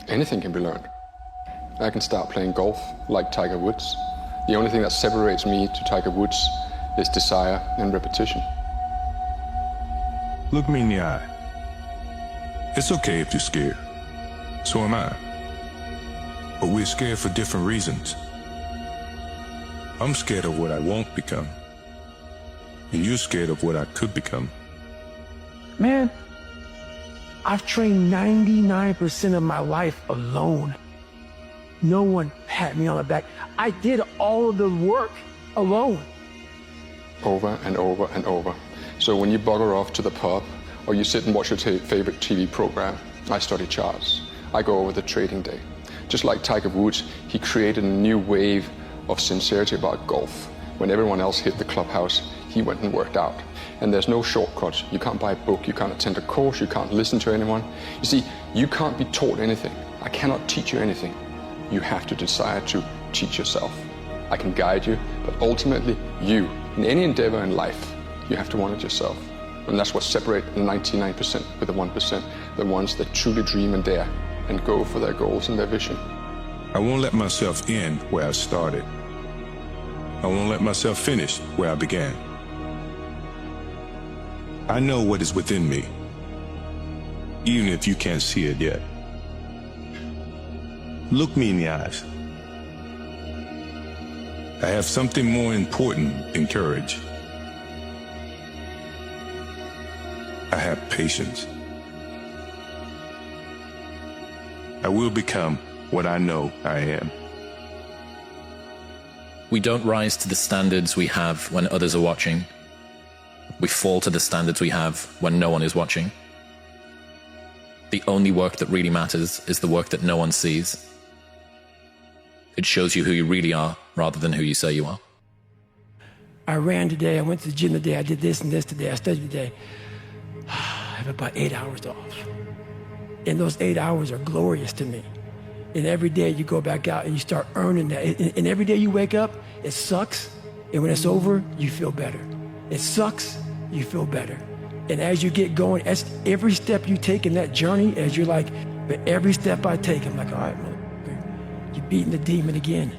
Anything can be learned. I can start playing golf like Tiger Woods. The only thing that separates me to Tiger Woods is desire and repetition. Look me in the eye. It's okay if you're scared. So am I. But we're scared for different reasons. I'm scared of what I won't become. And you're scared of what I could become. Man, I've trained 99% of my life alone. No one pat me on the back. I did all of the work alone. Over and over and over. So when you bugger off to the pub, or you sit and watch your favorite TV program, I study charts. I go over the trading day. Just like Tiger Woods, he created a new wave of sincerity about golf. When everyone else hit the clubhouse, he went and worked out. And there's no shortcuts. You can't buy a book, you can't attend a course, you can't listen to anyone. You see, you can't be taught anything. I cannot teach you anything. You have to decide to teach yourself. I can guide you, but ultimately you, in any endeavor in life, you have to want it yourself. And that's what separates the 99% with the 1%, the ones that truly dream and dare and go for their goals and their vision. I won't let myself end where I started. I won't let myself finish where I began. I know what is within me, even if you can't see it yet. Look me in the eyes. I have something more important than courage. I have patience. I will become what I know I am. We don't rise to the standards we have when others are watching. We fall to the standards we have when no one is watching. The only work that really matters is the work that no one sees. It shows you who you really are rather than who you say you are. I ran today, I went to the gym today, I did this and this today, I studied today. I have about 8 hours off. And those 8 hours are glorious to me. And every day you go back out and you start earning that. And every day you wake up, it sucks. And when it's over, you feel better. It sucks, you feel better. And as you get going, as every step you take in that journey, as you're like, but every step I take, I'm like, all right, you're beating the demon again.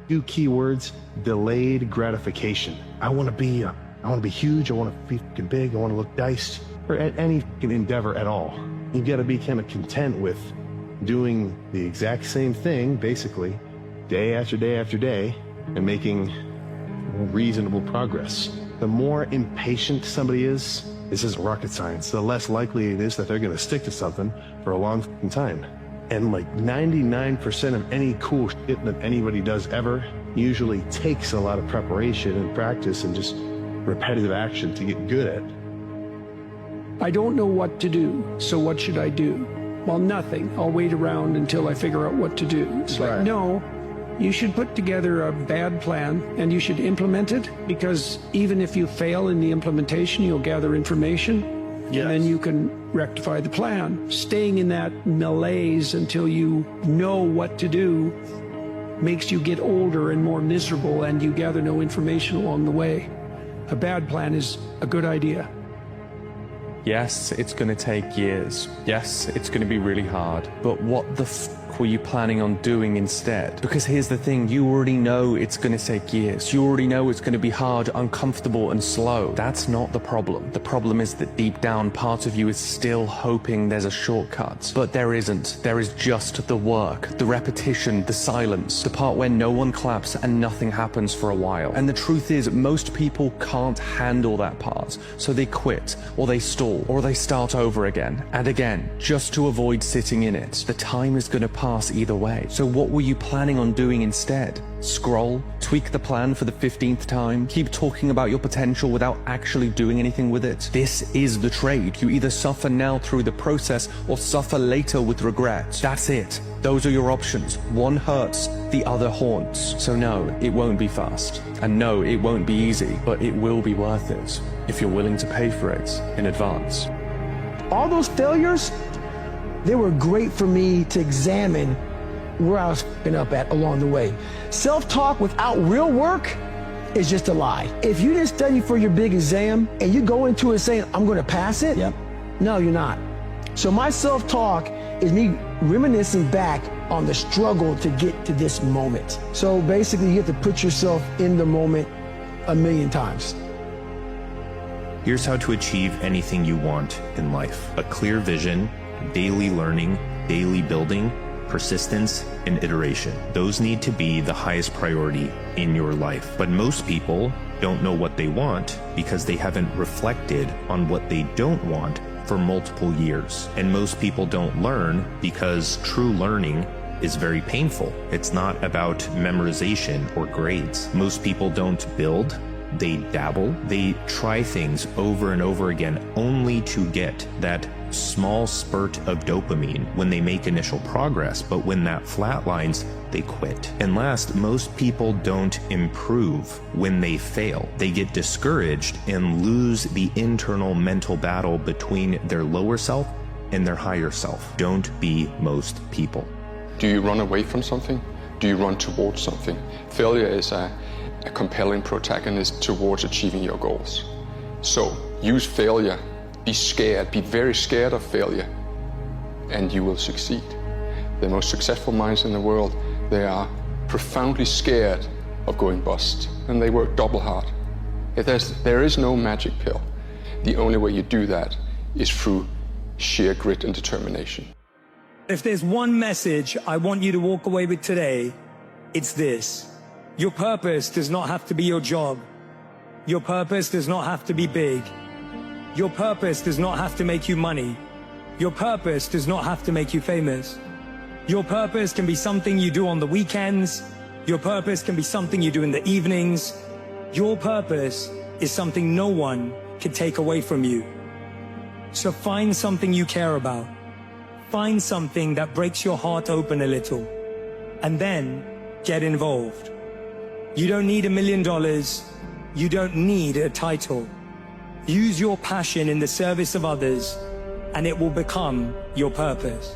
2 keywords: delayed gratification. I want to be huge. I want to be fucking big. I want to look diced. Or at any endeavor at all. You got to be kind of content with doing the exact same thing, basically, day after day after day, and making reasonable progress. The more impatient somebody is, this isn't rocket science, the less likely it is that they're going to stick to something for a long time. And like 99% of any cool shit that anybody does ever usually takes a lot of preparation and practice and just repetitive action to get good at. I don't know what to do, so what should I do? Well, nothing. I'll wait around until I figure out what to do. It's like, no, you should put together a bad plan and you should implement it, because even if you fail in the implementation, you'll gather information. Yes. And then you can rectify the plan. Staying in that malaise until you know what to do makes you get older and more miserable, and you gather no information along the way. A bad plan is a good idea. Yes, it's going to take years. Yes, it's going to be really hard. But what the f were you planning on doing instead? Because here's the thing, you already know it's going to take years. You already know it's going to be hard, uncomfortable, and slow. That's not the problem. The problem is that deep down, part of you is still hoping there's a shortcut. But there isn't. There is just the work, the repetition, the silence, the part where no one claps and nothing happens for a while. And the truth is, most people can't handle that part. So they quit, or they stall, or they start over again and again, just to avoid sitting in it. The time is going to pass either way. So what were you planning on doing instead? Scroll? Tweak the plan for the 15th time? Keep talking about your potential without actually doing anything with it? This is the trade. You either suffer now through the process or suffer later with regret. That's it. Those are your options. One hurts, the other haunts. So no, it won't be fast. And no, it won't be easy, but it will be worth it if you're willing to pay for it in advance. All those failures, they were great for me to examine where I was f***ing up at along the way. Self-talk without real work is just a lie. If you didn't study for your big exam and you go into it saying, I'm going to pass it, no, you're not. So my self-talk is me reminiscing back on the struggle to get to this moment. So basically you have to put yourself in the moment 1,000,000 times. Here's how to achieve anything you want in life. A clear vision, daily learning, daily building, persistence, and iteration. Those need to be the highest priority in your life. But most people don't know what they want because they haven't reflected on what they don't want for multiple years. And most people don't learn because true learning is very painful. It's not about memorization or grades. Most people don't build, they dabble, they try things over and over again only to get that small spurt of dopamine when they make initial progress, but when that flatlines, they quit. And last, most people don't improve when they fail. They get discouraged and lose the internal mental battle between their lower self and their higher self. Don't be most people. Do you run away from something? Do you run towards something? Failure is a compelling protagonist towards achieving your goals. So use failure. Be scared, be very scared of failure, and you will succeed. The most successful minds in the world, they are profoundly scared of going bust, and they work double hard. There is no magic pill. The only way you do that is through sheer grit and determination. If there's one message I want you to walk away with today, it's this. Your purpose does not have to be your job. Your purpose does not have to be big. Your purpose does not have to make you money. Your purpose does not have to make you famous. Your purpose can be something you do on the weekends. Your purpose can be something you do in the evenings. Your purpose is something no one can take away from you. So find something you care about. Find something that breaks your heart open a little, and then get involved. You don't need $1 million. You don't need a title. Use your passion in the service of others, and it will become your purpose.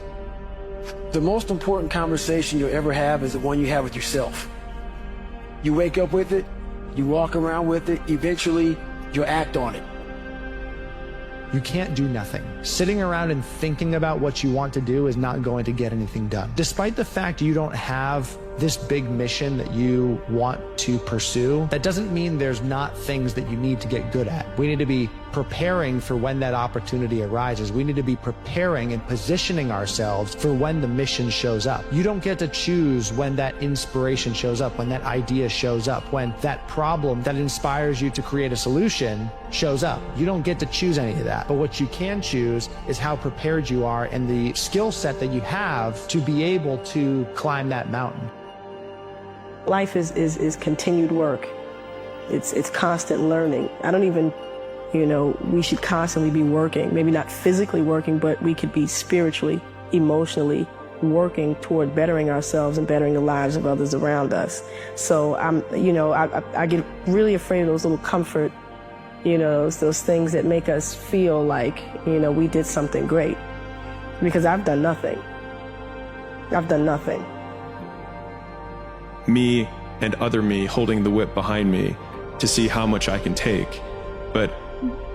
The most important conversation you'll ever have is the one you have with yourself. You wake up with it, you walk around with it, eventually you'll act on it. You can't do nothing. Sitting around and thinking about what you want to do is not going to get anything done. Despite the fact you don't have this big mission that you want to pursue, that doesn't mean there's not things that you need to get good at. We need to be preparing for when that opportunity arises. We need to be preparing and positioning ourselves for when the mission shows up. You don't get to choose when that inspiration shows up, when that idea shows up, when that problem that inspires you to create a solution shows up. You don't get to choose any of that. But what you can choose is how prepared you are and the skill set that you have to be able to climb that mountain. Life is continued work. It's constant learning. I don't even, we should constantly be working, maybe not physically working, but we could be spiritually, emotionally working toward bettering ourselves and bettering the lives of others around us. So I get really afraid of those little comfort, those things that make us feel like, we did something great. Because I've done nothing. I've done nothing. Me and other me holding the whip behind me to see how much I can take. But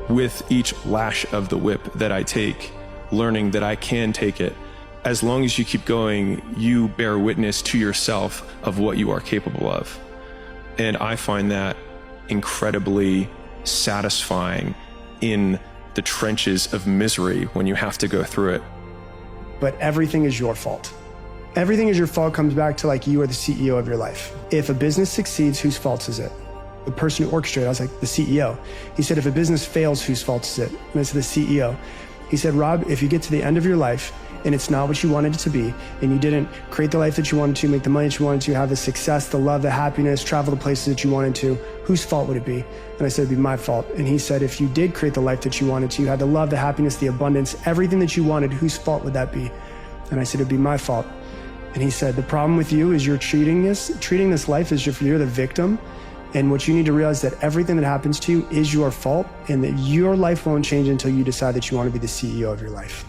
with each lash of the whip that I take, learning that I can take it, as long as you keep going, you bear witness to yourself of what you are capable of. And I find that incredibly satisfying in the trenches of misery when you have to go through it. But everything is your fault. Everything is your fault comes back to like you are the CEO of your life. If a business succeeds, whose fault is it? The person who orchestrated, I was like, the CEO. He said, if a business fails, whose fault is it? And I said, the CEO. He said, Rob, if you get to the end of your life and it's not what you wanted it to be, and you didn't create the life that you wanted to, make the money that you wanted to, have the success, the love, the happiness, travel the places that you wanted to, whose fault would it be? And I said, it'd be my fault. And he said, if you did create the life that you wanted to, you had the love, the happiness, the abundance, everything that you wanted, whose fault would that be? And I said, it'd be my fault. And he said, the problem with you is you're treating this life as if you're the victim. And what you need to realize that everything that happens to you is your fault, and that your life won't change until you decide that you want to be the CEO of your life.